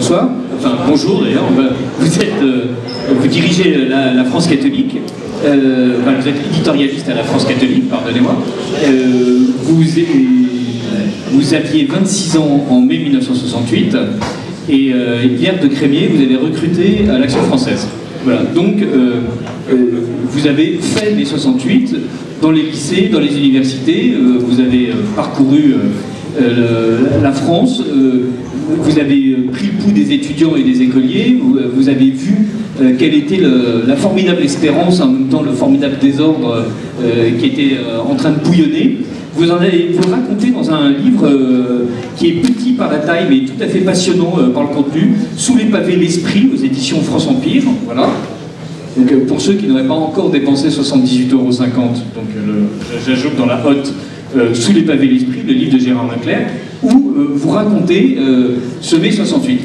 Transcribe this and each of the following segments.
bonsoir, enfin bonjour d'ailleurs, vous dirigez la France catholique, enfin, vous êtes éditorialiste à la France catholique, pardonnez-moi. Vous aviez 26 ans en mai 1968 et Pierre de Crémier, vous avez recruté à l'Action française. Voilà, donc vous avez fait mai 68 dans les lycées, dans les universités, vous avez parcouru la France, vous avez pris le pouls des étudiants et des écoliers, vous avez vu quelle était la formidable espérance, en même temps le formidable désordre qui était en train de bouillonner. Vous le racontez dans un livre qui est petit par la taille, mais tout à fait passionnant par le contenu, Sous les pavés l'esprit, aux éditions France Empire. Voilà. Donc, pour ceux qui n'auraient pas encore dépensé 78,50 €, donc j'ajoute dans la hotte Sous les pavés l'esprit, le livre de Gérard Leclerc, où vous racontez ce mai 68.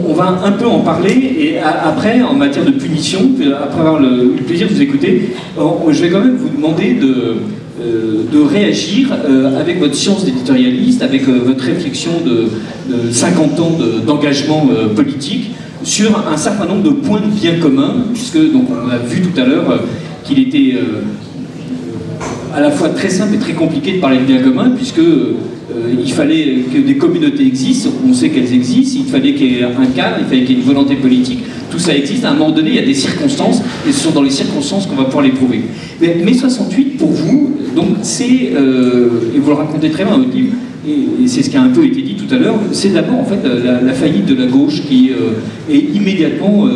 On va un peu en parler, et après, en matière de punition, après avoir eu le plaisir de vous écouter, je vais quand même vous demander de réagir avec votre science d'éditorialiste, avec votre réflexion de 50 ans d'engagement politique, sur un certain nombre de points de bien commun, puisque donc, on a vu tout à l'heure qu'il était à la fois très simple et très compliqué de parler de bien commun, puisque il fallait que des communautés existent, on sait qu'elles existent, il fallait qu'il y ait un cadre, il fallait qu'il y ait une volonté politique, tout ça existe, à un moment donné il y a des circonstances, et ce sont dans les circonstances qu'on va pouvoir les prouver. Mais mai 68, pour vous, donc c'est, et vous le racontez très bien dans votre livre, et c'est ce qui a un peu été dit tout à l'heure, c'est d'abord en fait la faillite de la gauche qui est immédiatement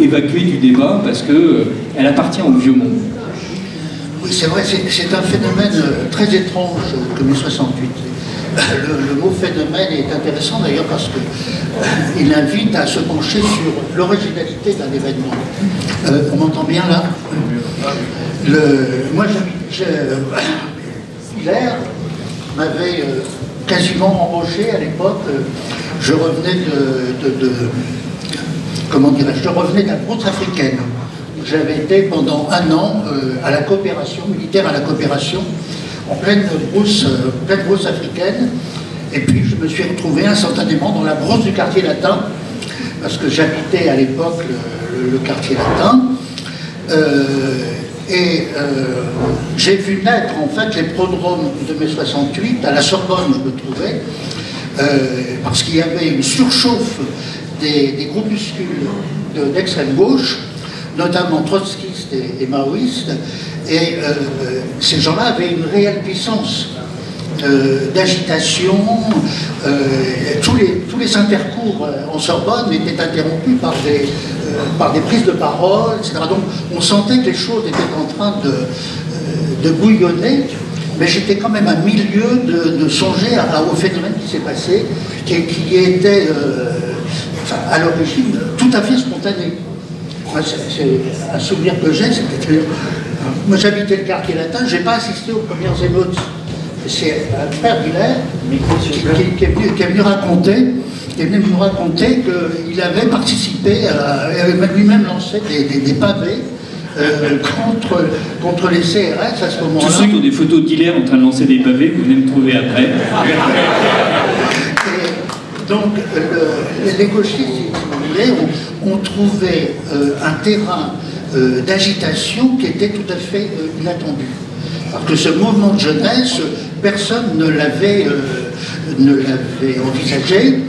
évacuée du débat parce qu'elle appartient au vieux monde. Oui, c'est vrai, c'est un phénomène très étrange que mai 68. Le mot phénomène est intéressant d'ailleurs parce qu'il invite à se pencher sur l'originalité d'un événement. On m'entend bien là? Moi, Hilaire m'avait quasiment embauché à l'époque. Je revenais comment dirais-je, je revenais de la brousse africaine. J'avais été pendant un an à la coopération, militaire à la coopération, en pleine brousse africaine. Et puis je me suis retrouvé instantanément dans la brousse du quartier latin, parce que j'habitais à l'époque le quartier latin. J'ai vu naître en fait les prodromes de mai 68, à la Sorbonne je me trouvais, parce qu'il y avait une surchauffe des groupuscules d'extrême gauche, notamment trotskistes et maoïstes, et ces gens-là avaient une réelle puissance d'agitation. Tous les intercours en Sorbonne étaient interrompus par des prises de parole, etc. Donc on sentait que les choses étaient en train de bouillonner, mais j'étais quand même à milieu de songer au phénomène qui s'est passé, qui était enfin, à l'origine tout à fait spontané. C'est un souvenir que j'ai, c'était... Moi j'habitais le quartier latin, je n'ai pas assisté aux premières émeutes. C'est un frère d'Hilaire qui est venu nous raconter qu'il avait participé, il avait lui-même lancé des pavés contre les CRS à ce moment-là. Tous ceux qui ont des photos d'Hilaire en train de lancer des pavés, vous venez me trouver après. Et donc les gauchistes, si vous voulez, ont trouvé un terrain d'agitation qui était tout à fait inattendu. Parce que ce mouvement de jeunesse, personne ne l'avait envisagé.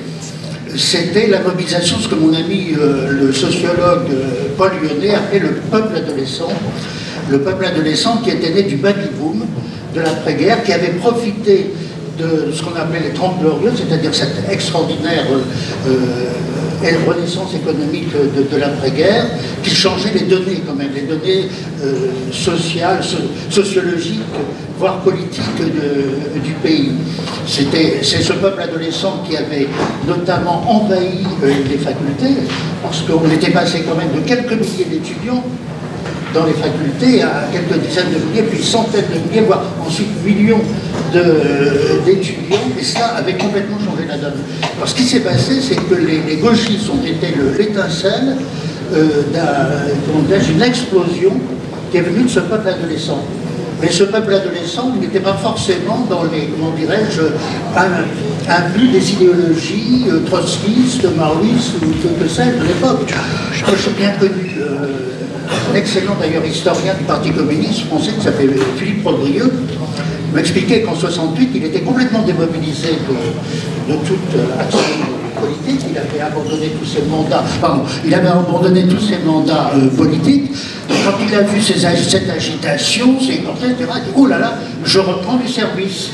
C'était la mobilisation, ce que mon ami le sociologue Paul Lyonnais appelait le peuple adolescent. Le peuple adolescent qui était né du baby-boom, de l'après-guerre, qui avait profité de ce qu'on appelait les 30 glorieux, c'est-à-dire cette extraordinaire renaissance économique de l'après-guerre, qui changeait les données quand même, les données sociales, sociologiques, voire politiques du pays. C'est ce peuple adolescent qui avait notamment envahi les facultés, parce qu'on était passé quand même de quelques milliers d'étudiants dans les facultés à quelques dizaines de milliers, puis centaines de milliers, voire ensuite millions d'étudiants, et ça avait complètement changé la donne. Alors ce qui s'est passé, c'est que les gauchistes ont été l'étincelle d'une explosion qui est venue de ce peuple adolescent. Mais ce peuple adolescent n'était pas forcément dans les, comment dirais-je, imbu des idéologies trotskistes, maoïstes ou que sais-je de l'époque. Moi, j'ai bien connu un excellent d'ailleurs historien du Parti communiste français qui s'appelait Philippe Rodrieux, m'expliquait qu'en 68, il était complètement démobilisé de toute action politique. Il avait abandonné tous ses mandats, politiques. Et quand il a vu cette agitation, c'est comme ça, il dit oh là là, je reprends du service.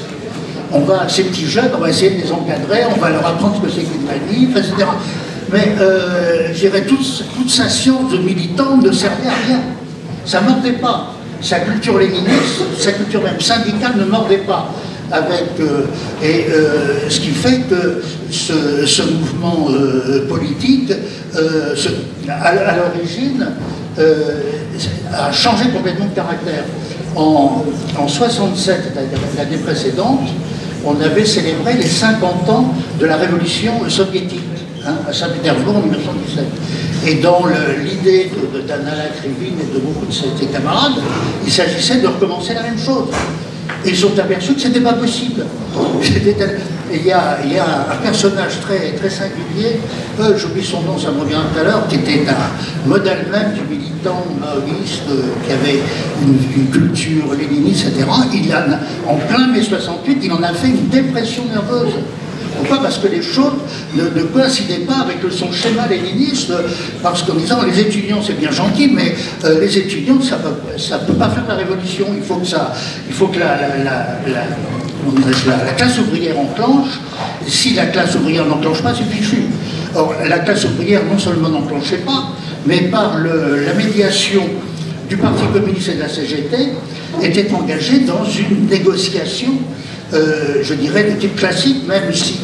Ces petits jeunes, on va essayer de les encadrer, on va leur apprendre ce que c'est qu'une manif, etc. Mais je dirais, toute sa science de militant ne servait à rien. Ça ne mordait pas. Sa culture léniniste, sa culture même syndicale ne mordait pas. Ce qui fait que ce mouvement politique, à l'origine, a changé complètement de caractère. En 67, l'année précédente, on avait célébré les 50 ans de la révolution soviétique, à Saint-Pétersbourg en 1917. Et dans l'idée d'Anna Krivine et de beaucoup de ses camarades, il s'agissait de recommencer la même chose. Et ils ont aperçu que ce n'était pas possible. Il y a un personnage très, très singulier, j'oublie son nom, ça me revient tout à l'heure, qui était un modèle même du militant maoïste, qui avait une culture léniniste, etc. En plein mai 68, il en a fait une dépression nerveuse. Pourquoi? Parce que les choses ne coïncidaient pas avec son schéma léniniste, parce qu'en disant les étudiants c'est bien gentil, mais les étudiants ça peut pas faire la révolution, il faut que la classe ouvrière enclenche. Si la classe ouvrière n'enclenche pas, c'est fichu. Or, la classe ouvrière non seulement n'enclenchait pas, mais par la médiation du Parti communiste et de la CGT, était engagée dans une négociation, je dirais, de type classique, même si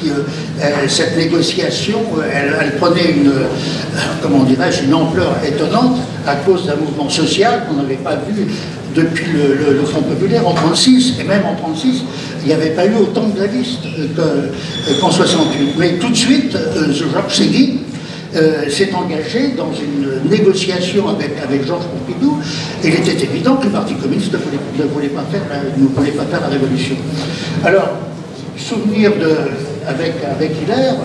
cette négociation, elle prenait une ampleur étonnante à cause d'un mouvement social qu'on n'avait pas vu depuis le Front populaire en 1936, et même en 1936, il n'y avait pas eu autant de grévistes qu'en 1968. Mais tout de suite, Georges Séguy s'est engagé dans une négociation avec Georges Pompidou, et il était évident que le Parti communiste ne voulait pas faire la révolution. Alors, souvenir avec Hilaire,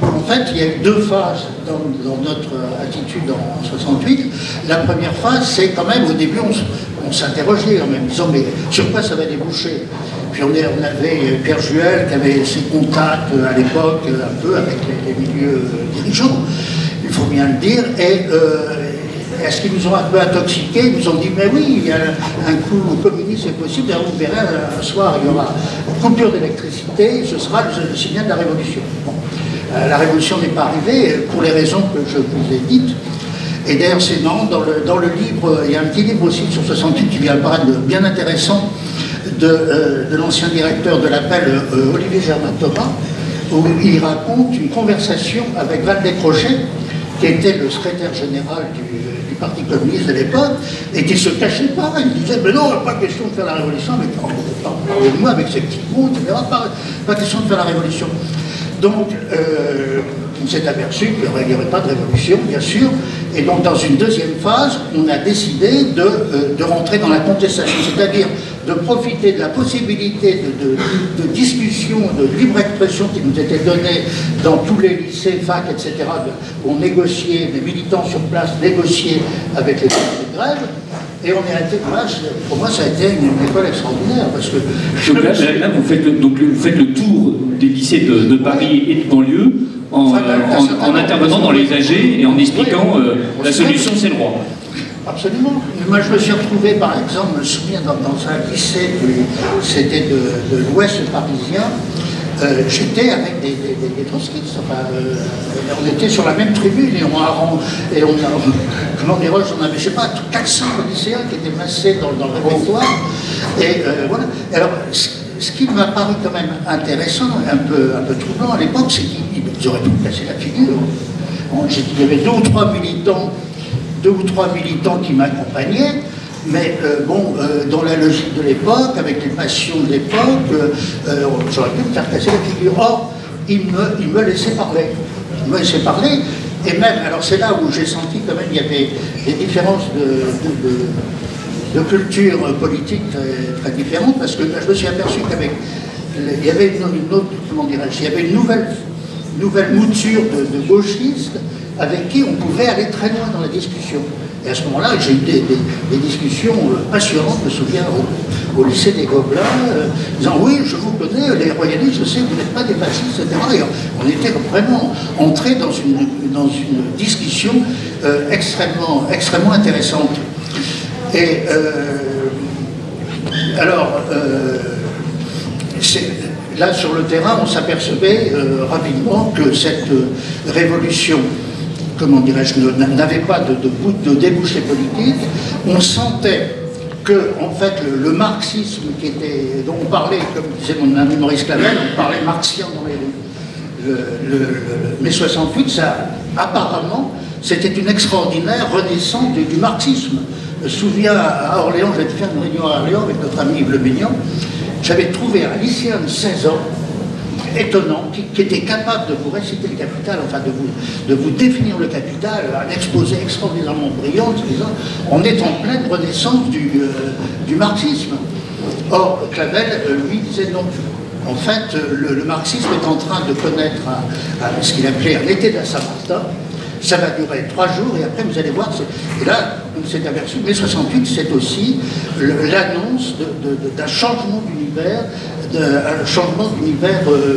en fait, il y a eu deux phases dans notre attitude en 68. La première phase, c'est quand même, au début, on s'interrogeait en même disant, mais sur quoi ça va déboucher? Puis on avait Pierre Juel qui avait ses contacts à l'époque, un peu avec les milieux dirigeants, il faut bien le dire, et est-ce qu'ils nous ont un peu intoxiqués? Ils nous ont dit, mais oui, il y a un coup communiste, c'est possible, et vous verrez, un soir, il y aura coupure d'électricité, ce sera le signal de la révolution. Bon. La révolution n'est pas arrivée, pour les raisons que je vous ai dites. Et d'ailleurs, c'est marrant, dans le livre, il y a un petit livre aussi sur 68 qui vient apparaître bien intéressant de l'ancien directeur de l'Appel, Olivier Germain-Thomas, où il raconte une conversation avec Valdez Crochet, qui était le secrétaire général du Parti communiste de l'époque, et qui ne se cachait pas. Il disait, mais non, pas question de faire la révolution, mais parlez-moi avec ces petits mots, etc. Pas question de faire la révolution. Donc, on s'est aperçu qu'il n'y aurait pas de révolution, bien sûr, et donc dans une deuxième phase, on a décidé de rentrer dans la contestation, c'est-à-dire de profiter de la possibilité de discussion, de libre expression qui nous était donnée dans tous les lycées, facs, etc., où on négociait, les militants sur place négociaient avec les grèves. Et on est été, pour moi, ça a été une école extraordinaire, parce que... Donc là, vous faites le tour des lycées de Paris et de banlieue en intervenant dans les AG et en expliquant la solution, c'est le droit. Absolument. Moi, je me suis retrouvé, par exemple, je me souviens, dans un lycée, c'était de l'ouest parisien, j'étais avec des trotskistes, on était sur la même tribune et comment dirais-je, on avait, je sais pas, 400 lycéens qui étaient massés dans le répertoire. Et voilà. Alors, ce qui m'a paru quand même intéressant, un peu troublant à l'époque, c'est qu'ils auraient tout cassé la figure. Il y avait deux ou trois militants qui m'accompagnaient. Mais dans la logique de l'époque, avec les passions de l'époque, j'aurais pu me faire casser la figure. Or, il me laissait parler. Il me laissait parler. Et même, alors c'est là où j'ai senti quand même il y avait des différences culture politique très différente, parce que je me suis aperçu qu'avec il y avait une autre, comment dirais-je, il y avait une nouvelle mouture de gauchistes avec qui on pouvait aller très loin dans la discussion. Et à ce moment-là, j'ai eu des discussions passionnantes, je me souviens, au lycée des Gobelins, disant oui, je vous connais, les royalistes, je sais que vous n'êtes pas des fascistes, etc. Et on était vraiment entrés dans une discussion extrêmement intéressante. Et alors, là, sur le terrain, on s'apercevait rapidement que cette révolution, comment dirais-je, n'avait pas de débouché politique. On sentait que, en fait, le marxisme dont on parlait, comme disait mon ami Maurice Clavel, on parlait marxien dans les rues. Mai 68, ça, apparemment, c'était une extraordinaire renaissance du marxisme. Je me souviens, à Orléans, j'avais fait une réunion à Orléans avec notre ami Yves Le Mignon. J'avais trouvé un lycéen de 16 ans, étonnant, qui était capable de vous réciter le Capital, enfin de vous définir le Capital, un exposé extraordinairement brillant, disant on est en pleine renaissance du marxisme. Or, Clavel, lui, disait non. En fait, le marxisme est en train de connaître ce qu'il appelait un été de la Saint-Martin. Ça va durer 3 jours et après vous allez voir. Et là, on s'est aperçu, mai 68, c'est aussi l'annonce d'un changement d'univers,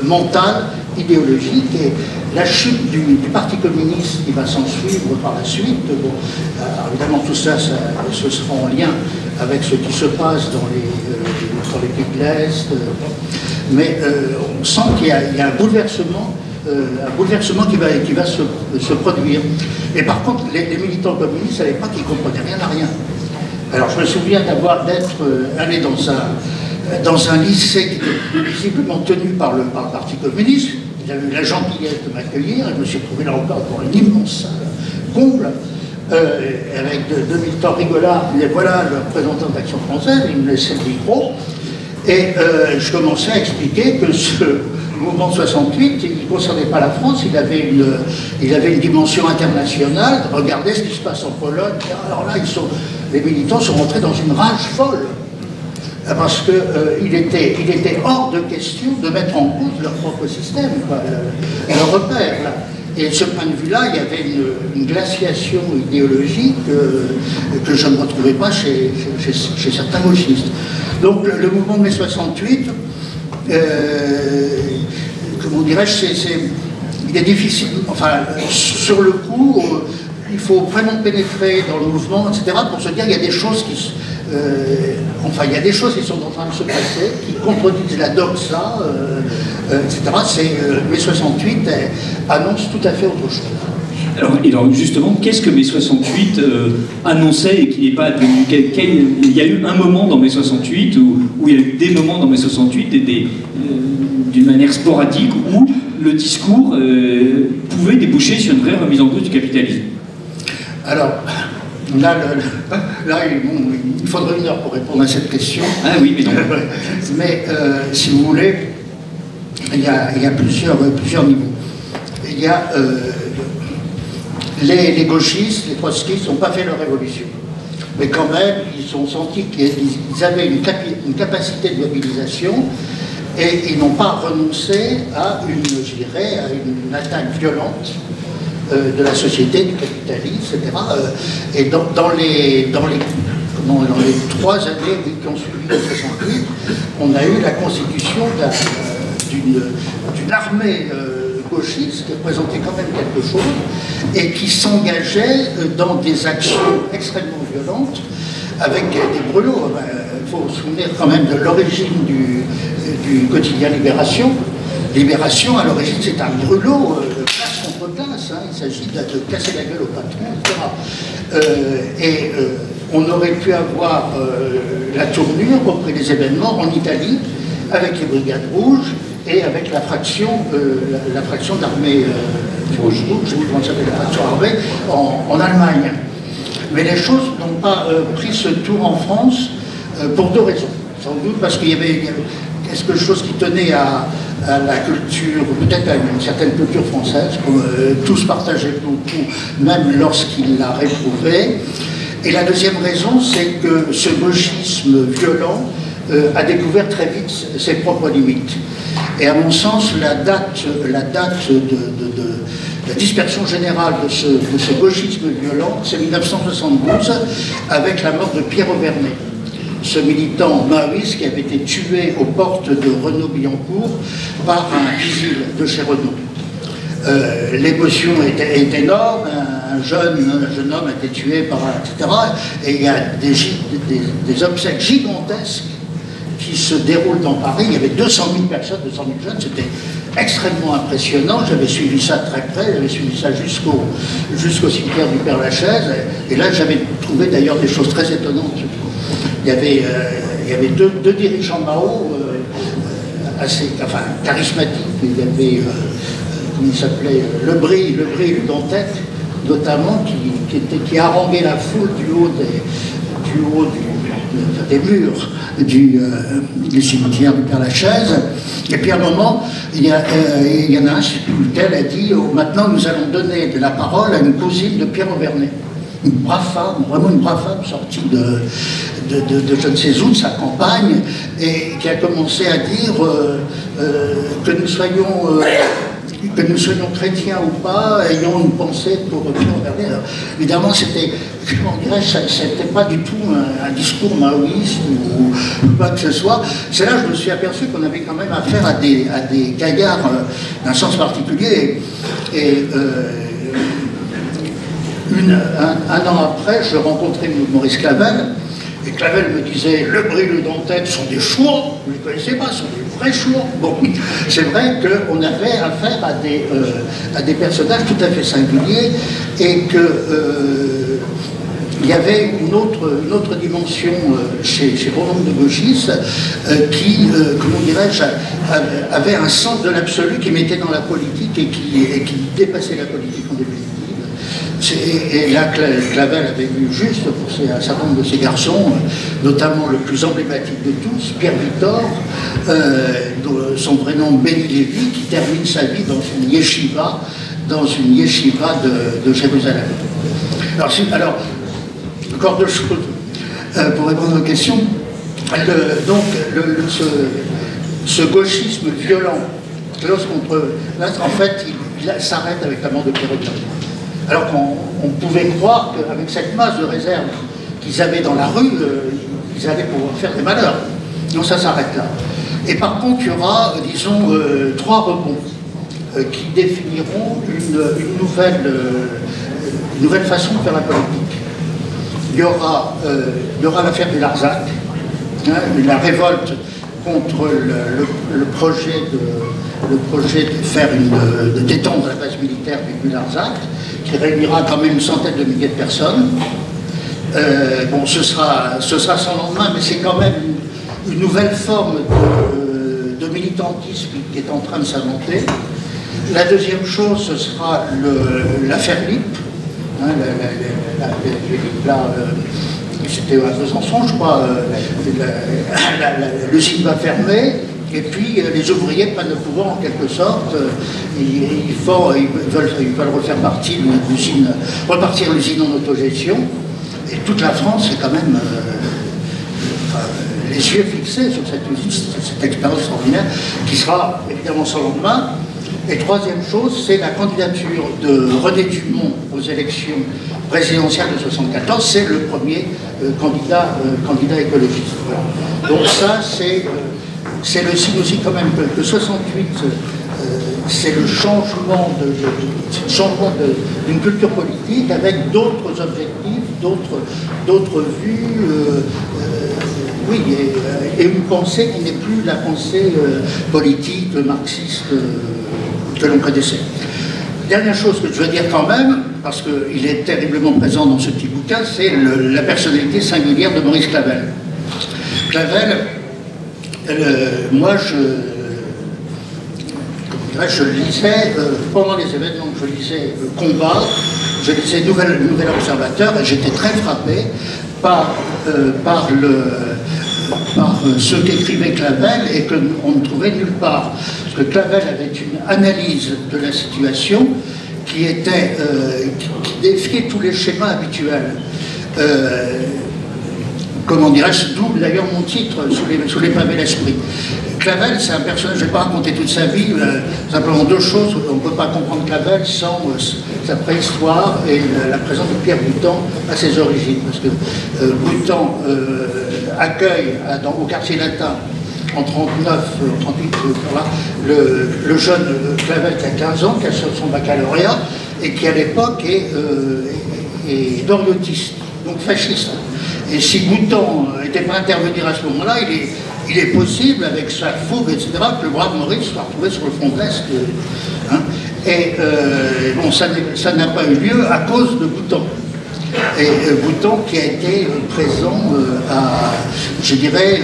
mental, idéologique, et la chute du Parti communiste qui va s'en suivre par la suite. Bon, évidemment, tout ça, ce sera en lien avec ce qui se passe dans les pays de l'Est. Mais on sent qu'il y a un bouleversement qui va se produire. Et par contre, les militants communistes ne savaient pas qu'ils ne comprenaient rien à rien. Alors je me souviens d'être allé dans un lycée qui était visiblement tenu par le Parti communiste. J'avais eu la gentillesse de m'accueillir, et je me suis trouvé là encore dans une immense salle comble, avec deux militants rigolards. Mais voilà le représentant d'Action française, il me laissait le micro, et je commençais à expliquer que ce mouvement 68, il ne concernait pas la France, il avait une dimension internationale. Regardez ce qui se passe en Pologne. Alors là, les militants sont rentrés dans une rage folle, parce qu'il était hors de question de mettre en cause leur propre système, leur repère. Là. Et de ce point de vue-là, il y avait une glaciation idéologique que je ne retrouvais pas chez certains gauchistes. Donc le mouvement de mai 68, comment dirais-je, il est difficile, enfin, sur le coup, il faut vraiment pénétrer dans le mouvement, etc., pour se dire qu'il y a des choses qui sont en train de se passer, qui contredisent la doxa, etc. Mai 68 annonce tout à fait autre chose. Alors justement, qu'est-ce que mai 68 annonçait et qui n'est pas devenu... Il y a eu un moment dans mai 68 où il y a eu des moments dans mai 68 d'une manière sporadique où le discours pouvait déboucher sur une vraie remise en cause du capitalisme. Alors, là il faudrait 1 heure pour répondre à cette question. Ah oui, mais non. Mais si vous voulez, il y a plusieurs niveaux. Il y a les gauchistes, les trotskistes n'ont pas fait leur révolution. Mais quand même, ils ont senti qu'ils avaient une capacité de mobilisation et ils n'ont pas renoncé à une attaque violente de la société, du capitalisme, etc. Et dans les 3 années qui ont suivi le 68, on a eu la constitution d'une armée gauchiste qui représentait quand même quelque chose et qui s'engageait dans des actions extrêmement violentes avec des brûlots. Il faut se souvenir quand même de l'origine du quotidien Libération. Libération, à l'origine, c'est un brûlot classe contre classe. Il s'agit de casser la gueule au patron, etc. On aurait pu avoir la tournure, repris les événements, en Italie, avec les Brigades Rouges et avec la fraction d'armée, je sais plus comment ça s'appelle, la fraction armée, en Allemagne. Mais les choses n'ont pas pris ce tour en France pour 2 raisons. Sans doute parce qu'il y avait quelque chose qui tenait à la culture, peut-être à une certaine culture française, que tous partageaient beaucoup, même lorsqu'ils la réprouvaient. Et la deuxième raison, c'est que ce gauchisme violent a découvert très vite ses propres limites. Et à mon sens, la date de la dispersion générale de ce gauchisme violent, c'est 1972, avec la mort de Pierre Auverney, ce militant maoïste qui avait été tué aux portes de Renault-Billancourt par un vigile de chez Renault. L'émotion est énorme, un jeune homme a été tué par etc. Et il y a des obsèques gigantesques qui se déroulent dans Paris. Il y avait 200 000 personnes, 200 000 jeunes, c'était extrêmement impressionnant. J'avais suivi ça très près, j'avais suivi ça jusqu'au cimetière du Père-Lachaise. Et là, j'avais trouvé d'ailleurs des choses très étonnantes. Il y avait deux dirigeants Mao assez charismatiques. Il y avait, comment il s'appelait, Lebris et le Dantec, notamment, qui haranguait la foule du haut des murs du cimetière du Père-Lachaise. Et puis à un moment, il y en a un, lequel a dit maintenant nous allons donner de la parole à une cousine de Pierre Auverney. Une brave femme, vraiment une brave femme sortie de je ne sais où, de sa campagne, et qui a commencé à dire que nous soyons chrétiens ou pas, ayant une pensée pour Pierre Auverney. Alors, évidemment, c'était, comment dirais-je, c'était pas du tout un discours maoïste ou quoi que ce soit. C'est là que je me suis aperçu qu'on avait quand même affaire à des gaillards d'un sens particulier. Et un an après, je rencontrais Maurice Clavel, et Clavel me disait « Lebris et le Dantec sont des chouans », vous ne les connaissez pas, ce sont des vrais chouans. Bon, c'est vrai qu'on avait affaire à des personnages tout à fait singuliers, et qu'il y avait une autre dimension chez bon nombre de gauchistes qui, comment dirais-je, avait un sens de l'absolu qui mettait dans la politique et qui dépassait la politique en définitive. Et là, Clavel avait vu juste pour un certain nombre de ses garçons, notamment le plus emblématique de tous, Pierre Victor, son vrai nom Béni Lévy, qui termine sa vie dans une yeshiva de Jérusalem. Alors, encore deux choses pour répondre aux questions. Ce gauchisme violent, en fait, il s'arrête avec la mort de Pierre Auverney. Alors qu'on pouvait croire qu'avec cette masse de réserve qu'ils avaient dans la rue, ils allaient pouvoir faire des malheurs. Donc ça s'arrête là. Et par contre, il y aura, disons, trois rebonds qui définiront une nouvelle façon de faire la politique. Il y aura l'affaire du Larzac, la révolte contre le projet de faire de détendre la base militaire du Larzac, qui réunira quand même une centaine de milliers de personnes. Bon, ce sera sans lendemain, mais c'est quand même une nouvelle forme de militantisme qui est en train de s'inventer. La deuxième chose, ce sera l'affaire LIP. C'était à Besançon, je crois. L'usine va fermer. Et puis les ouvriers prennent le pouvoir en quelque sorte, ils veulent repartir l'usine en autogestion, et toute la France est quand même les yeux fixés sur cette usine, cette expérience extraordinaire, qui sera évidemment sans lendemain. Et troisième chose, c'est la candidature de René Dumont aux élections présidentielles de 1974, c'est le premier candidat écologiste. Voilà. Donc ça, c'est le signe aussi quand même que 68, c'est le changement d'une culture politique avec d'autres objectifs, d'autres vues, oui, et une pensée qui n'est plus la pensée politique, marxiste que l'on connaissait. Dernière chose que je veux dire quand même, parce qu'il est terriblement présent dans ce petit bouquin, c'est la personnalité singulière de Maurice Clavel. Clavel, moi, je lisais, pendant les événements que je lisais Combat, je lisais Nouvel Observateur, et j'étais très frappé par ce qu'écrivait Clavel et qu'on ne trouvait nulle part. Parce que Clavel avait une analyse de la situation qui défiait tous les schémas habituels. comment dirais-je, d'où d'ailleurs mon titre, sous les pavés l'esprit. Clavel, c'est un personnage, je ne vais pas raconter toute sa vie, simplement deux choses. On ne peut pas comprendre Clavel sans sa préhistoire et la présence de Pierre Boutan à ses origines. Parce que Boutan accueille au quartier latin, en 39, 38, le jeune Clavel qui a 15 ans, qui a son baccalauréat, et qui à l'époque est doriotiste, donc fasciste. Et si Boutan n'était pas intervenir à ce moment-là, il est possible, avec sa fougue, etc., que le brave Maurice soit retrouvé sur le front de l'Est. Hein. Et bon, ça n'a pas eu lieu à cause de Boutan. Et Boutan qui a été présent je dirais,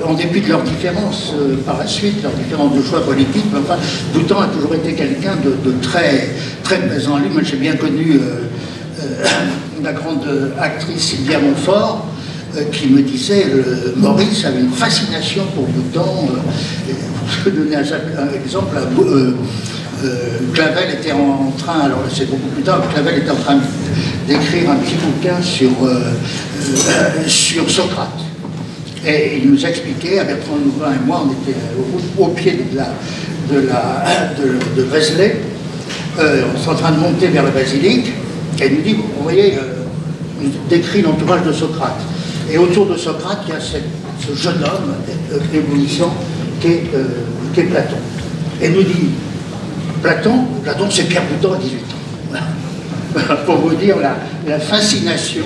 en dépit de leurs différences par la suite, leurs différences de choix politiques, mais enfin, Boutan a toujours été quelqu'un de très, très présent à lui. Moi, j'ai bien connu la grande actrice Sylvia Montfort, qui me disait Maurice avait une fascination pour Boutan. Je peux donner un exemple. Clavel était en train, alors c'est beaucoup plus tard, Clavel était en train d'écrire un petit bouquin sur Socrate. Et il nous expliquait, à Bertrand Louvain et moi, on était au pied de Vézelay, on est en train de monter vers la basilique, et il nous dit, vous voyez, il décrit l'entourage de Socrate. Et autour de Socrate, il y a ce jeune homme éblouissant qui est Platon. Et nous dit, Platon c'est Pierre Boutan à 18 ans. Voilà. Pour vous dire la fascination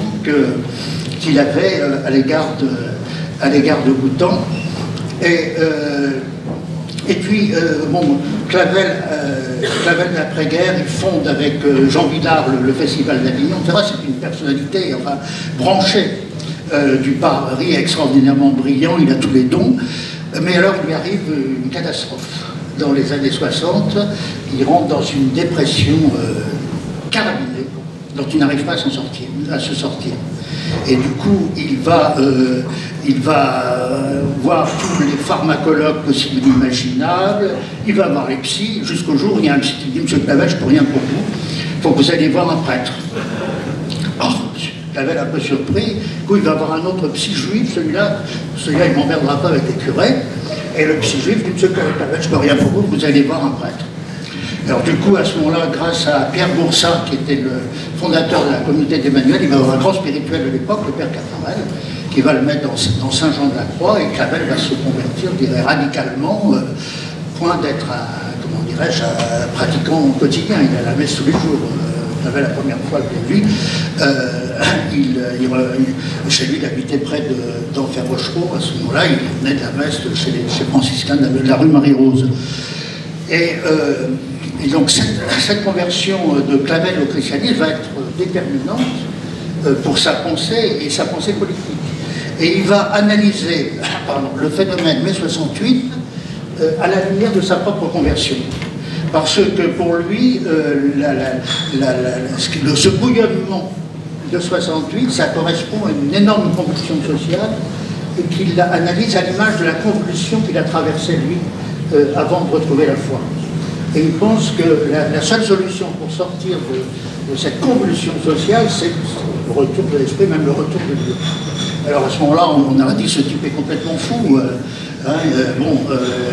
qu'il avait à l'égard de Boutan. Et puis, bon, Clavel l'après-guerre, il fonde avec Jean Villard le Festival d'Avignon. C'est une personnalité enfin, branchée du Paris, extraordinairement brillant, il a tous les dons. Mais alors, il lui arrive une catastrophe. Dans les années 60, il rentre dans une dépression carabinée, dont il n'arrive pas à se sortir. Et du coup, il va voir tous les pharmacologues possibles et imaginables, il va voir les psys, jusqu'au jour où il y a un psy qui dit « Monsieur Clavel, je ne peux rien pour vous, il faut que vous alliez voir un prêtre. » Clavel un peu surpris, du coup il va voir un autre psy juif, celui-là il ne m'emmerdera pas avec les curés, et le psy juif dit « Monsieur Clavel, je ne peux rien pour vous, vous allez voir un prêtre. » Alors du coup, à ce moment-là, grâce à Pierre Boursat, qui était le fondateur de la communauté d'Emmanuel, il va avoir un grand spirituel de l'époque, le père Cafarel, qui va le mettre dans Saint-Jean-de-la-Croix, et Clavel va se convertir, je dirais, radicalement, point d'être, comment dirais-je, pratiquant au quotidien. Il a la messe tous les jours. Clavel, la première fois que j'ai vu, chez lui, il habitait près d'Enfer-Rochereau. À ce moment-là, il venait de la messe chez les franciscains de la rue Marie-Rose. Et donc cette conversion de Clavel au christianisme va être déterminante pour sa pensée et sa pensée politique. Et il va analyser le phénomène mai 68 à la lumière de sa propre conversion. Parce que pour lui, ce bouillonnement de 68, ça correspond à une énorme convulsion sociale et qu'il analyse à l'image de la convulsion qu'il a traversée lui avant de retrouver la foi. Et il pense que la seule solution pour sortir de cette convulsion sociale, c'est le retour de l'esprit, même le retour de Dieu. Alors à ce moment-là, on a dit ce type est complètement fou.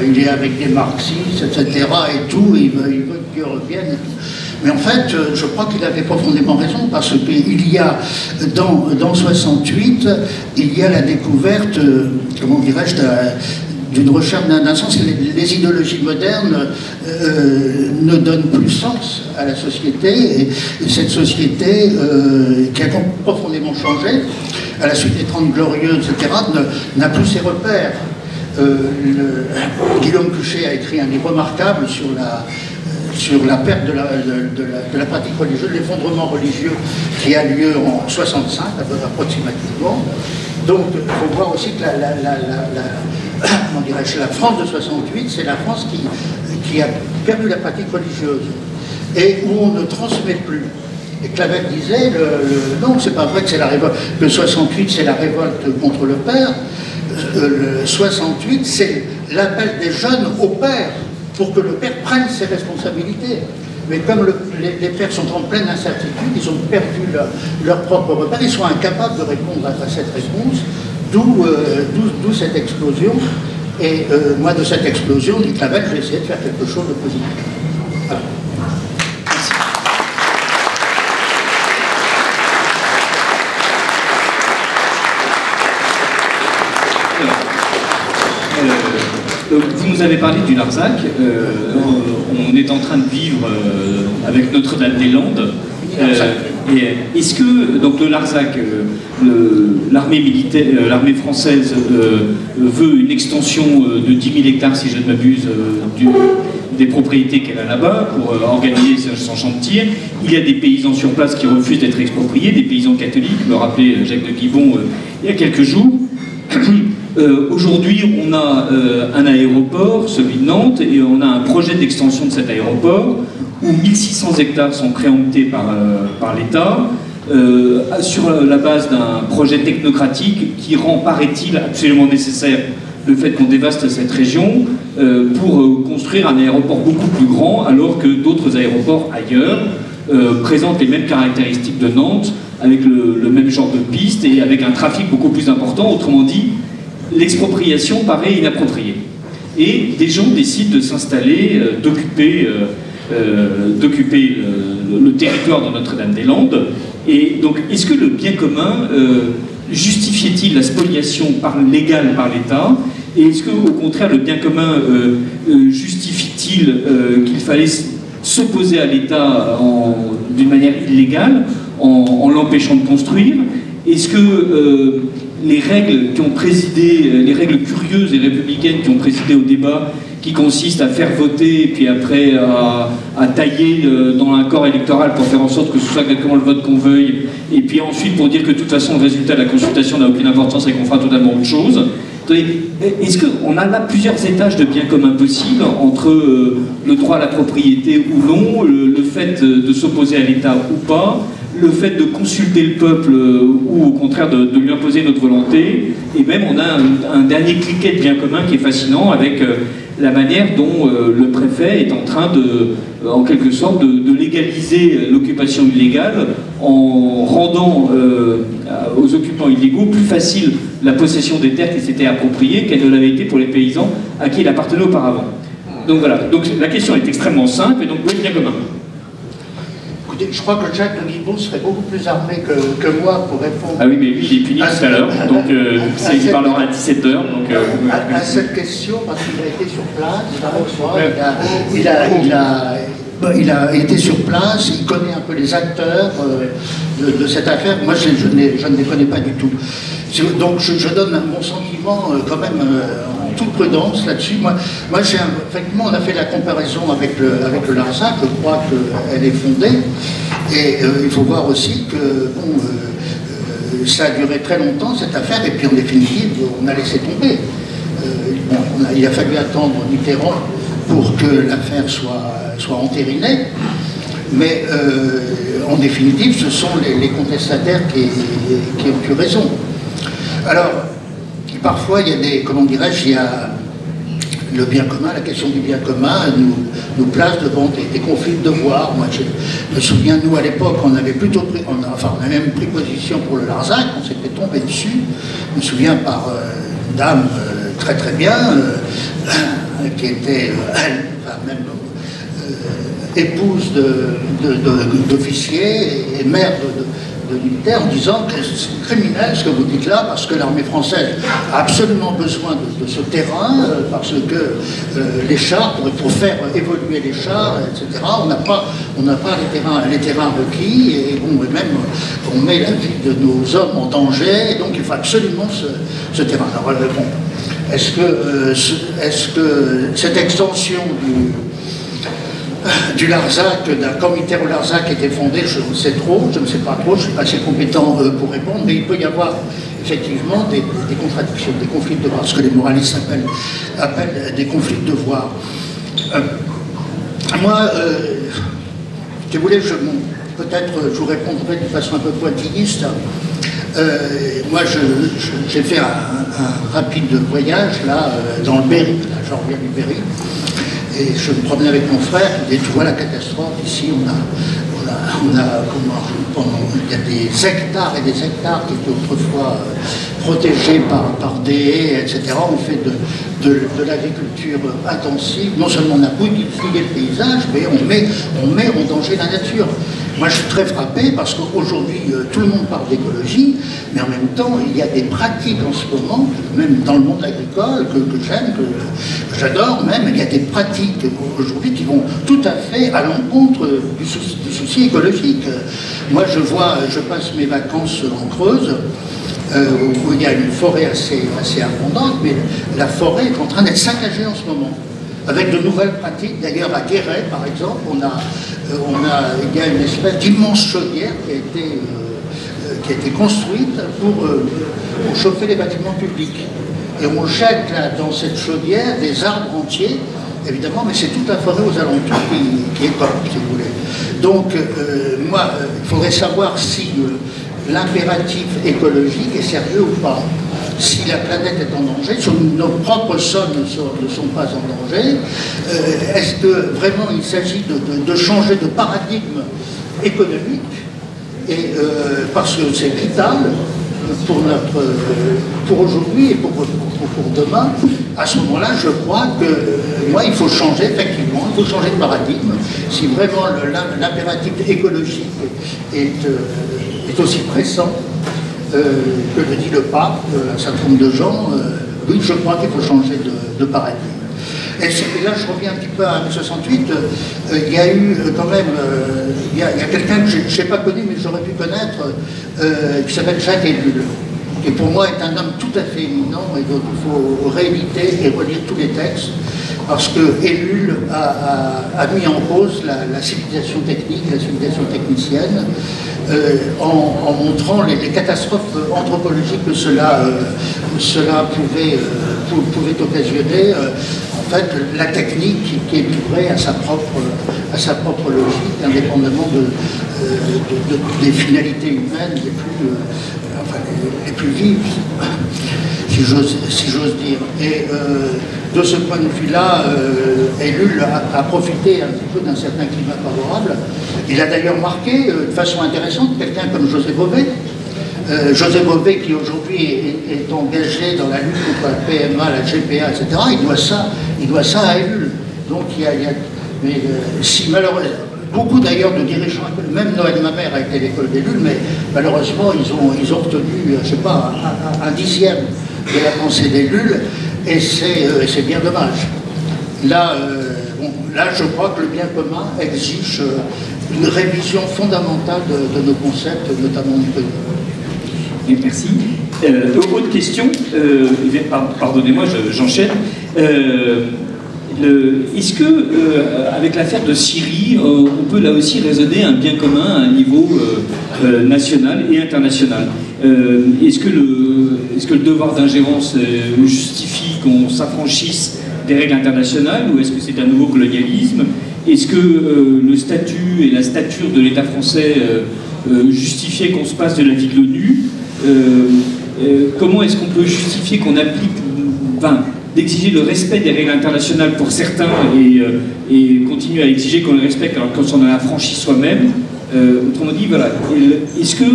Il est avec des marxistes, etc. et tout, il veut que Dieu revienne et tout. Mais en fait, je crois qu'il avait profondément raison, parce qu'il y a, dans 68, il y a la découverte, comment dirais-je, d'une recherche d'un sens. Les idéologies modernes ne donnent plus sens à la société, et cette société qui a profondément changé, à la suite des 30 Glorieuses, etc., n'a plus ses repères. Guillaume Cuchet a écrit un livre remarquable sur la perte de la pratique religieuse, l'effondrement religieux qui a lieu en 65, approximativement. Donc, il faut voir aussi que la France de 68, c'est la France qui a perdu la pratique religieuse et où on ne transmet plus. Et Clavel disait, non, c'est pas vrai que c'est la révolte, le 68 c'est la révolte contre le père, le 68 c'est l'appel des jeunes au père pour que le père prenne ses responsabilités. Mais comme les pères sont en pleine incertitude, ils ont perdu leur propre repère, ils sont incapables de répondre à cette réponse, d'où cette explosion. Et moi, de cette explosion, dit Clavel, je vais essayer de faire quelque chose de positif. Voilà. Vous nous avez parlé du Larzac. On est en train de vivre avec Notre-Dame-des-Landes. Est-ce que donc le Larzac, l'armée militaire, l'armée française veut une extension de 10 000 hectares, si je ne m'abuse, des propriétés qu'elle a là-bas pour organiser son champ de tir. Il y a des paysans sur place qui refusent d'être expropriés, des paysans catholiques, me rappelait Jacques de Guibon il y a quelques jours. Aujourd'hui, on a un aéroport, celui de Nantes, et on a un projet d'extension de cet aéroport où 1600 hectares sont préemptés par l'État sur la base d'un projet technocratique qui rend, paraît-il, absolument nécessaire le fait qu'on dévaste cette région pour construire un aéroport beaucoup plus grand, alors que d'autres aéroports ailleurs présentent les mêmes caractéristiques de Nantes, avec le même genre de piste et avec un trafic beaucoup plus important. Autrement dit, l'expropriation paraît inappropriée. Et des gens décident de s'installer, d'occuper le territoire de Notre-Dame-des-Landes. Et donc, est-ce que le bien commun justifiait-il la spoliation légale par l'État? Et est-ce qu'au contraire, le bien commun justifie-t-il qu'il fallait s'opposer à l'État d'une manière illégale, en l'empêchant de construire? Est-ce que les règles qui ont présidé, les règles curieuses et républicaines qui ont présidé au débat, qui consistent à faire voter, et puis après à tailler dans un corps électoral pour faire en sorte que ce soit exactement le vote qu'on veuille, et puis ensuite pour dire que de toute façon le résultat de la consultation n'a aucune importance et qu'on fera totalement autre chose. Est-ce qu'on a là plusieurs étages de bien commun possibles entre le droit à la propriété ou non, le fait de s'opposer à l'État ou pas, le fait de consulter le peuple ou au contraire de lui imposer notre volonté, et même on a un dernier cliquet de bien commun qui est fascinant avec la manière dont le préfet est en train en quelque sorte de légaliser l'occupation illégale en rendant aux occupants illégaux plus facile la possession des terres qui s'étaient appropriées qu'elle ne l'avait été pour les paysans à qui il appartenait auparavant. Donc voilà, donc la question est extrêmement simple et donc oui, bien commun. Je crois que Jacques de Guibon serait beaucoup plus armé que moi pour répondre. Ah oui, mais lui, il est puni tout à l'heure, donc il parlera à 17h. À cette question, parce qu'il a été sur place, il a été sur place, il connaît un peu les acteurs de cette affaire. Moi, je ne les connais pas du tout. Donc, je donne mon sentiment quand même en toute prudence là-dessus. Moi effectivement, on a fait la comparaison avec le Larzac. Je crois qu'elle est fondée. Et il faut voir aussi que ça a duré très longtemps, cette affaire, et puis en définitive, on a laissé tomber. Il a fallu attendre Mitterrand pour que l'affaire soit entérinée. Mais en définitive, ce sont les contestataires qui ont eu raison. Alors, parfois, il y a des, comment dirais-je, il y a le bien commun, la question du bien commun nous place devant des conflits de devoirs. Moi, je me souviens, nous, à l'époque, on avait plutôt pris, on a même pris position pour le Larzac, on s'était tombé dessus. Je me souviens par une dame très très bien, qui était, même épouse d'officier et mère de militaires, en disant que c'est criminel ce que vous dites là, parce que l'armée française a absolument besoin de ce terrain, parce que les chars, pour faire évoluer les chars, etc., on n'a pas les terrains requis, et bon, même on met la vie de nos hommes en danger, donc il faut absolument ce terrain. Alors, bon, est-ce que cette extension du Larzac, d'un camp militaire au Larzac était fondé, je ne sais pas trop, je ne suis pas assez compétent pour répondre, mais il peut y avoir effectivement des contradictions, des conflits de devoirs, ce que les moralistes appellent des conflits de devoirs. Moi, si vous voulez, peut-être je vous répondrai de façon un peu pointilliste. Moi, j'ai fait un rapide voyage là, dans le Berry, là, je reviens du Berry. Et je me promenais avec mon frère, il disait, tu vois la catastrophe, ici il y a des hectares et des hectares qui étaient autrefois protégés par des haies, etc. On fait de l'agriculture intensive. Non seulement on a modifié le paysage, mais on met en danger la nature. Moi, je suis très frappé parce qu'aujourd'hui, tout le monde parle d'écologie, mais en même temps, il y a des pratiques en ce moment, même dans le monde agricole, que j'aime, que j'adore même, il y a des pratiques aujourd'hui qui vont tout à fait à l'encontre du souci écologique. Moi, je passe mes vacances en Creuse, où il y a une forêt assez abondante, mais la forêt est en train d'être saccagée en ce moment, avec de nouvelles pratiques. D'ailleurs, à Guéret, par exemple, il y a une espèce d'immense chaudière qui a été construite pour chauffer les bâtiments publics. Et on jette là, dans cette chaudière des arbres entiers, évidemment, mais c'est toute la forêt aux alentours qui est morte, si vous voulez. Donc, moi, il faudrait savoir si l'impératif écologique est sérieux ou pas. Si la planète est en danger, si nos propres sols ne sont pas en danger, est-ce que vraiment il s'agit de changer de paradigme économique, et, parce que c'est vital pour aujourd'hui et pour demain. À ce moment-là, je crois que moi, il faut changer, effectivement, il faut changer de paradigme. Si vraiment l'impératif écologique est aussi pressant que le dit le pape, un certain nombre de gens, oui, je crois qu'il faut changer de paradigme. Et là, je reviens un petit peu à mai 68, il y a eu quand même, il y a quelqu'un que je n'ai pas connu, mais j'aurais pu connaître, qui s'appelle Jacques Ellul, qui pour moi est un homme tout à fait éminent, et donc il faut rééditer et relire tous les textes, parce que Ellul a mis en cause la civilisation technique, la civilisation technicienne, en montrant les catastrophes anthropologiques que cela pouvait occasionner. En fait, la technique qui est livrée à sa propre logique, indépendamment des finalités humaines les plus vives, si j'ose dire. Et de ce point de vue-là, Ellul a profité un petit peu d'un certain climat favorable. Il a d'ailleurs marqué de façon intéressante quelqu'un comme José Bové. José Bové, qui aujourd'hui est engagé dans la lutte contre la PMA, la GPA, etc., il doit ça à Ellul. Donc si malheureusement, beaucoup d'ailleurs de dirigeants, même Noël Mamère a été à l'école d'Ellul, mais malheureusement ils ont obtenu, je sais pas, un dixième de la pensée d'Ellul, et c'est bien dommage. Là, je crois que le bien commun exige une révision fondamentale de nos concepts, notamment du pays. Merci. Autre question, pardonnez-moi, j'enchaîne. Est-ce que, avec l'affaire de Syrie, on peut là aussi raisonner un bien commun à un niveau national et international? Est-ce que le devoir d'ingérence justifie qu'on s'affranchisse des règles internationales, ou est-ce que c'est un nouveau colonialisme? Est-ce que le statut et la stature de l'État français justifiaient qu'on se passe de l'avis de l'ONU? Comment est-ce qu'on peut justifier qu'on applique, d'exiger le respect des règles internationales pour certains et continuer à exiger qu'on les respecte alors qu'on s'en a affranchi soi-même? Autrement dit, voilà. Est-ce que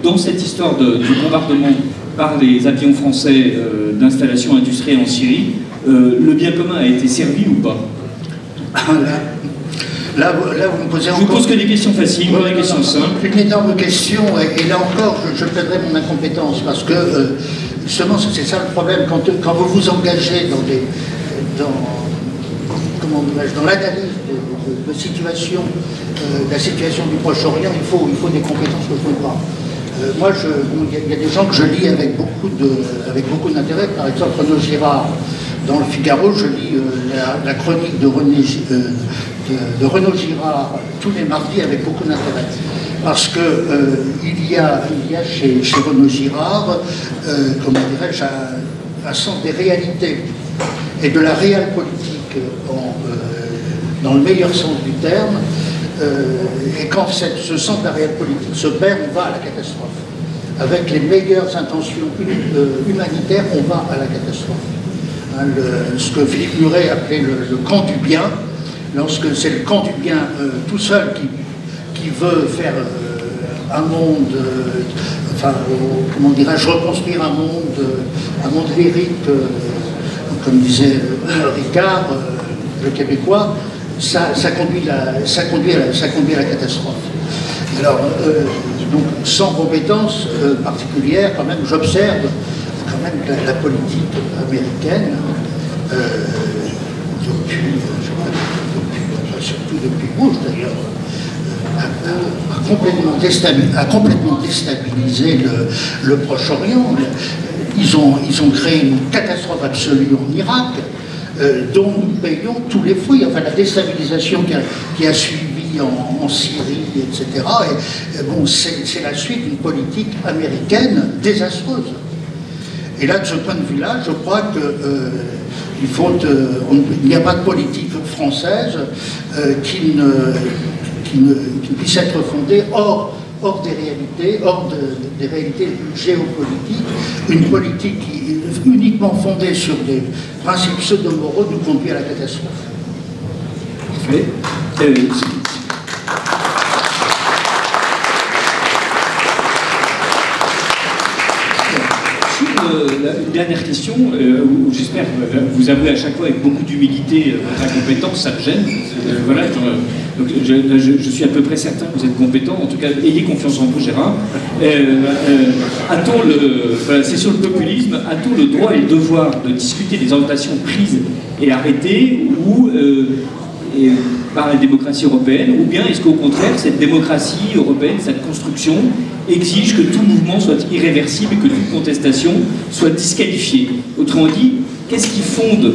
dans cette histoire du bombardement par les avions français d'installations industrielles en Syrie, le bien commun a été servi ou pas? Là, vous me posez encore... Je vous pose que des questions faciles, pas des questions simples. Une énorme question, et là encore, je plaiderai mon incompétence, parce que, justement, c'est ça le problème. Quand vous vous engagez dans l'analyse de situation, la situation du Proche-Orient, il faut des compétences que je n'ai pas. Moi, il y a des gens que je lis avec beaucoup d'intérêt. Par exemple, Renaud Girard, dans le Figaro, je lis la chronique de Renaud Girard tous les mardis avec beaucoup d'intérêt. Parce que il y a chez Renaud Girard, comment dirais-je, un sens des réalités et de la réelle politique dans le meilleur sens du terme. Et quand ce sens de la réelle politique se perd, on va à la catastrophe. Avec les meilleures intentions humanitaires, on va à la catastrophe. hein, ce que Philippe Muret appelait le camp du bien, lorsque c'est le camp du bien tout seul qui veut faire un monde, comment dirais-je, reconstruire un monde lyrique, comme disait Ricard, le Québécois, ça conduit à la catastrophe. Alors, donc, sans compétences particulières, quand même, j'observe quand même la politique américaine surtout depuis Bush d'ailleurs, a complètement déstabilisé le Proche-Orient. Ils ont créé une catastrophe absolue en Irak, dont nous payons tous les fruits. Enfin, la déstabilisation qui a suivi en Syrie, etc. Et bon, c'est la suite d'une politique américaine désastreuse. Et là, de ce point de vue-là, je crois qu'il n'y a pas de politique française qui ne puisse être fondée hors des réalités géopolitiques. Une politique qui, uniquement fondée sur des principes pseudo-moraux, nous conduit à la catastrophe. Parfait. Une dernière question, où j'espère vous avouez à chaque fois avec beaucoup d'humilité votre incompétence, ça me gêne. Voilà, donc je suis à peu près certain que vous êtes compétent, en tout cas ayez confiance en vous, Gérard. C'est sur le populisme, a-t-on le droit et le devoir de discuter des orientations prises et arrêtées ou par la démocratie européenne, ou bien est-ce qu'au contraire, cette démocratie européenne, cette construction, exige que tout mouvement soit irréversible et que toute contestation soit disqualifiée? Autrement dit, qu'est-ce qui fonde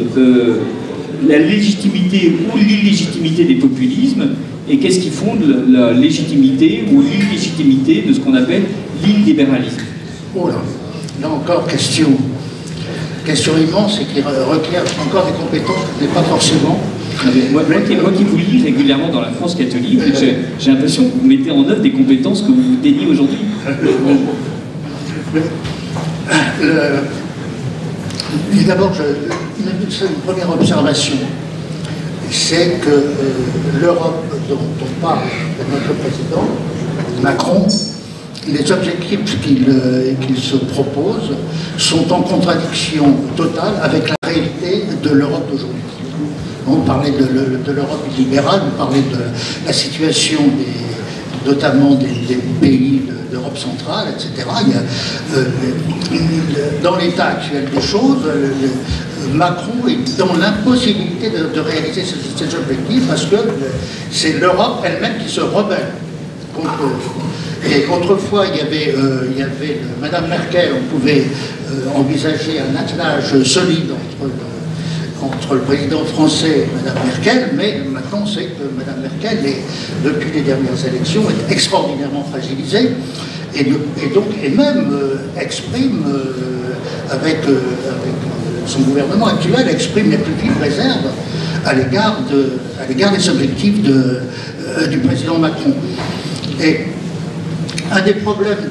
la légitimité ou l'illégitimité des populismes, et qu'est-ce qui fonde la légitimité ou l'illégitimité de ce qu'on appelle l'illibéralisme? Oh là, là encore, question immense et qui requiert encore des compétences que je n'ai pas forcément. Moi qui vous lis régulièrement dans la France catholique, j'ai l'impression que vous mettez en œuvre des compétences que vous déniez aujourd'hui. D'abord, une première observation, c'est que l'Europe dont on parle de notre président, Macron, les objectifs qu'il se propose sont en contradiction totale avec la réalité de l'Europe d'aujourd'hui. On parlait de l'Europe libérale, on parlait de la situation notamment des pays d'Europe centrale, etc. Dans l'état actuel des choses, Macron est dans l'impossibilité de réaliser ces objectifs parce que c'est l'Europe elle-même qui se rebelle contre eux. Et autrefois, il y avait Madame Merkel, on pouvait envisager un attelage solide entre le président français et Mme Merkel, mais maintenant on sait que Mme Merkel, depuis les dernières élections, est extraordinairement fragilisée et même exprime, avec son gouvernement actuel, exprime les plus vives réserves à l'égard des objectifs du président Macron. Et un des problèmes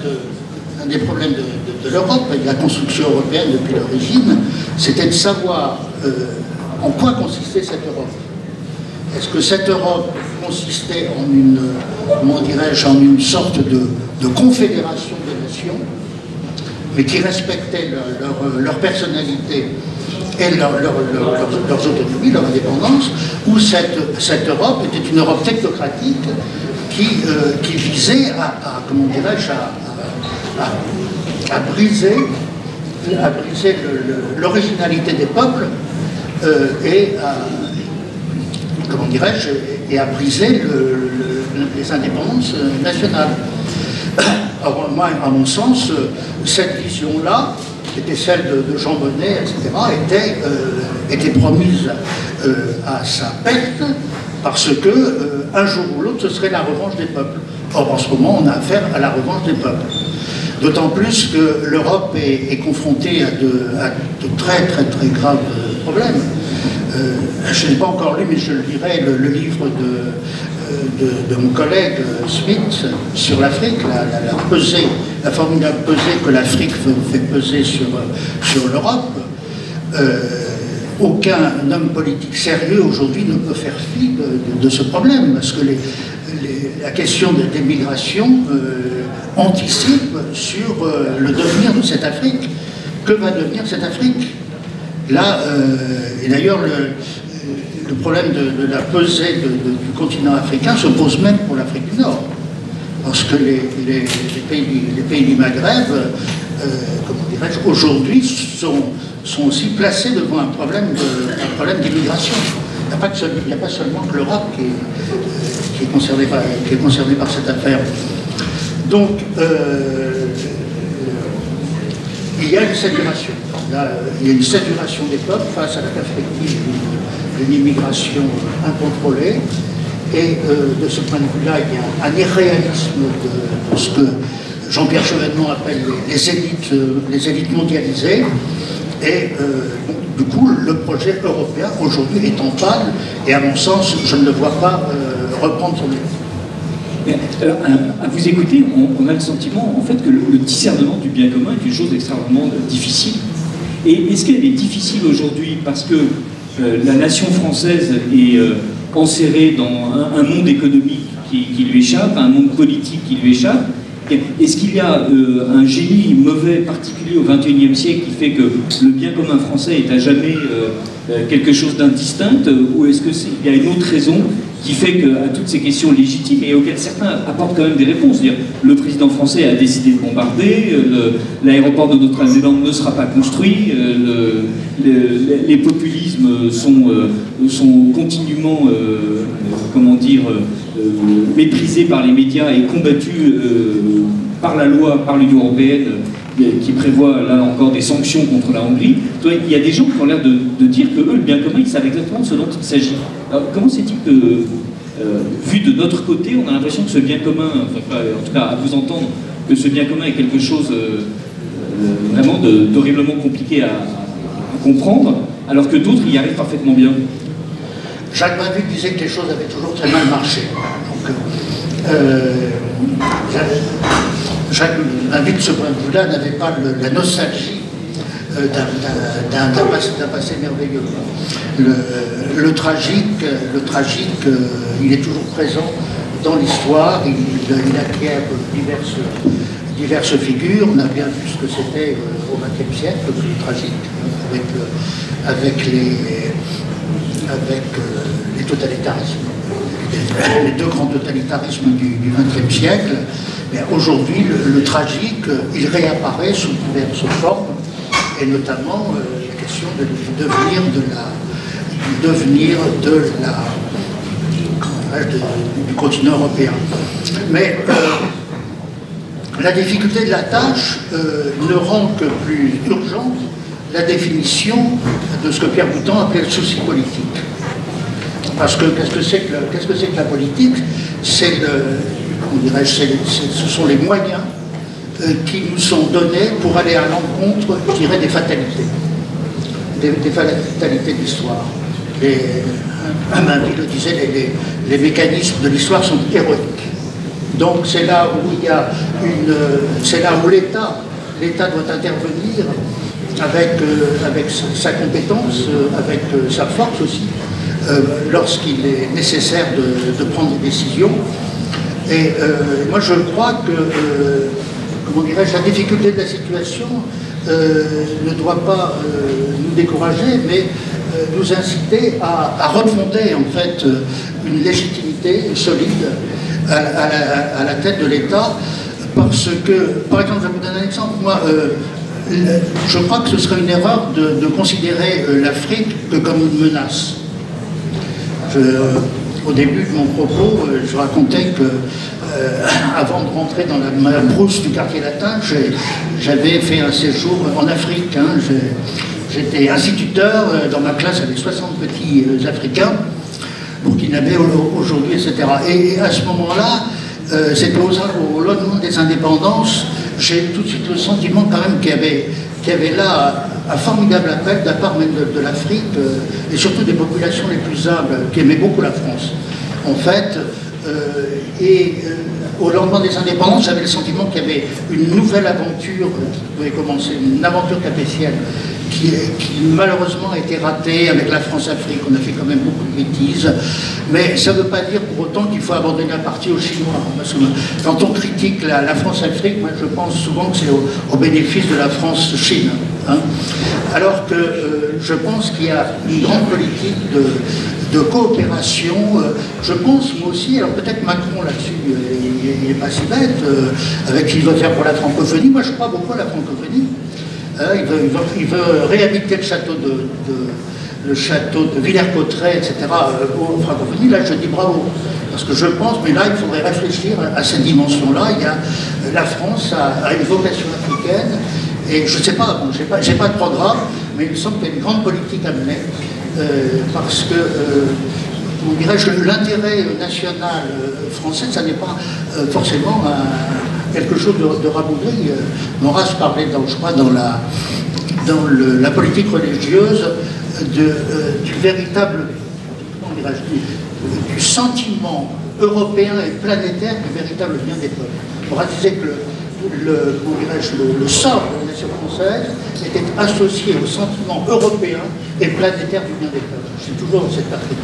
de l'Europe et de la construction européenne depuis l'origine, c'était de savoir en quoi consistait cette Europe. Est-ce que cette Europe consistait en une sorte de confédération de nations, mais qui respectait leur personnalité et leur autonomie, leur indépendance, ou cette Europe était une Europe technocratique qui visait à briser l'originalité des peuples et à briser les indépendances nationales. Alors moi, à mon sens, cette vision-là, qui était celle de Jean Monnet, etc., était promise à sa perte, parce que un jour ou l'autre, ce serait la revanche des peuples. Or, en ce moment, on a affaire à la revanche des peuples. D'autant plus que l'Europe est confrontée à de très graves problèmes. Je n'ai pas encore lu, mais je le lirai, le livre de mon collègue Smith sur l'Afrique, la formidable pesée que l'Afrique fait peser sur l'Europe. aucun homme politique sérieux aujourd'hui ne peut faire fi de ce problème, parce que la question des migrations anticipe sur le devenir de cette Afrique. Que va devenir cette Afrique? Là, et d'ailleurs, le problème de la pesée du continent africain se pose même pour l'Afrique du Nord. Parce que les pays du Maghreb, comment dirais-je, aujourd'hui sont aussi placés devant un problème d'immigration. Il n'y a pas seulement que l'Europe qui est concernée par cette affaire. Donc, il y a une saturation. Là, il y a une saturation des peuples face à la perspective d'une immigration incontrôlée. Et de ce point de vue-là, il y a un irréalisme de ce que Jean-Pierre Chevènement appelle les élites mondialisées. Et du coup, le projet européen aujourd'hui est en panne. Et à mon sens, je ne le vois pas reprendre son élan. Alors, à vous écouter, on a le sentiment en fait que le discernement du bien commun est une chose extrêmement difficile. Et est-ce qu'elle est difficile aujourd'hui parce que la nation française est enserrée dans un monde économique qui lui échappe, un monde politique qui lui échappe? Est-ce qu'il y a un génie mauvais particulier au XXIe siècle qui fait que le bien commun français est à jamais quelque chose d'indistinct, ou est-ce qu'il y a une autre raison qui fait qu'à toutes ces questions légitimes et auxquelles certains apportent quand même des réponses, dire le président français a décidé de bombarder, l'aéroport de Notre-Dame-des-Landes ne sera pas construit, les populismes sont continuellement, comment dire, méprisés par les médias et combattus par la loi, par l'Union européenne, qui prévoit là encore des sanctions contre la Hongrie. Il y a des gens qui ont l'air de dire que eux, le bien commun, ils savent exactement ce dont il s'agit. Alors, comment c'est-il que, vu de notre côté, on a l'impression que ce bien commun, enfin, en tout cas à vous entendre, que ce bien commun est quelque chose vraiment d'horriblement compliqué à comprendre, alors que d'autres y arrivent parfaitement bien? Jacques Bainville disait que les choses avaient toujours très mal marché. Donc, Jacques Bainville, de ce point de vue-là, n'avait pas la nostalgie d'un passé merveilleux. Le tragique, il est toujours présent dans l'histoire, il acquiert diverses figures. On a bien vu ce que c'était au XXe siècle, le tragique, avec les totalitarismes, les deux grands totalitarismes du XXe siècle. Mais aujourd'hui, le tragique, il réapparaît sous diverses formes, et notamment la question du devenir du continent européen. Mais la difficulté de la tâche ne rend que plus urgente la définition de ce que Pierre Boutan appelait le souci politique. Parce que qu'est-ce que c'est que la politique? C'est ce sont les moyens qui nous sont donnés pour aller à l'encontre, je dirais, des fatalités. Des fatalités de l'histoire. Bainville le disait, les mécanismes de l'histoire sont héroïques. Donc c'est là où c'est là où l'État doit intervenir avec sa compétence, avec sa force aussi, lorsqu'il est nécessaire de prendre des décisions. Et moi je crois que, comment dirais-je, la difficulté de la situation ne doit pas nous décourager, mais nous inciter à refonder en fait une légitimité solide à la tête de l'État, parce que, par exemple, je vais vous donner un exemple, moi, je crois que ce serait une erreur de considérer l'Afrique que comme une menace. Au début de mon propos, je racontais que, avant de rentrer dans ma brousse du quartier latin, j'avais fait un séjour en Afrique. Hein. J'étais instituteur, dans ma classe avec 60 petits Africains, burkinabés aujourd'hui, etc. Et à ce moment-là, c'était au lendemain des indépendances, j'ai tout de suite le sentiment quand même qu'il y avait là un formidable appel de la part même de l'Afrique, et surtout des populations les plus humbles, qui aimaient beaucoup la France. En fait, au lendemain des indépendances, j'avais le sentiment qu'il y avait une nouvelle aventure qui pouvait commencer, une aventure capétienne qui malheureusement a été raté avec la France-Afrique. On a fait quand même beaucoup de bêtises, mais ça ne veut pas dire pour autant qu'il faut abandonner la partie aux Chinois. Parce que quand on critique la France-Afrique, moi je pense souvent que c'est au bénéfice de la France-Chine. Hein. Alors que je pense qu'il y a une grande politique de coopération. Je pense moi aussi, alors peut-être Macron là-dessus, il n'est pas si bête, avec ce qu'il veut faire pour la francophonie. Moi je crois beaucoup à la francophonie. Il veut réhabiliter le château de Villers-Cotterêts, etc., aux francophonie. Là, je dis bravo. Parce que je pense, mais là, il faudrait réfléchir à cette dimension-là. La France a une vocation africaine. Et je ne sais pas, bon, j'ai pas de programme, mais il me semble qu'il y a une grande politique à mener. Parce que, comment dirais-je, l'intérêt national français, ça n'est pas forcément quelque chose de rabougri. Maurras parlait, je crois, dans la politique religieuse du véritable, comment dirais-je, du sentiment européen et planétaire du véritable bien des peuples. Maurras disait que le sort de la nation française était associé au sentiment européen et planétaire du bien des peuples. Je suis toujours dans cette perspective.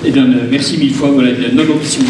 Eh bien, merci mille fois, voilà, une noble ambition.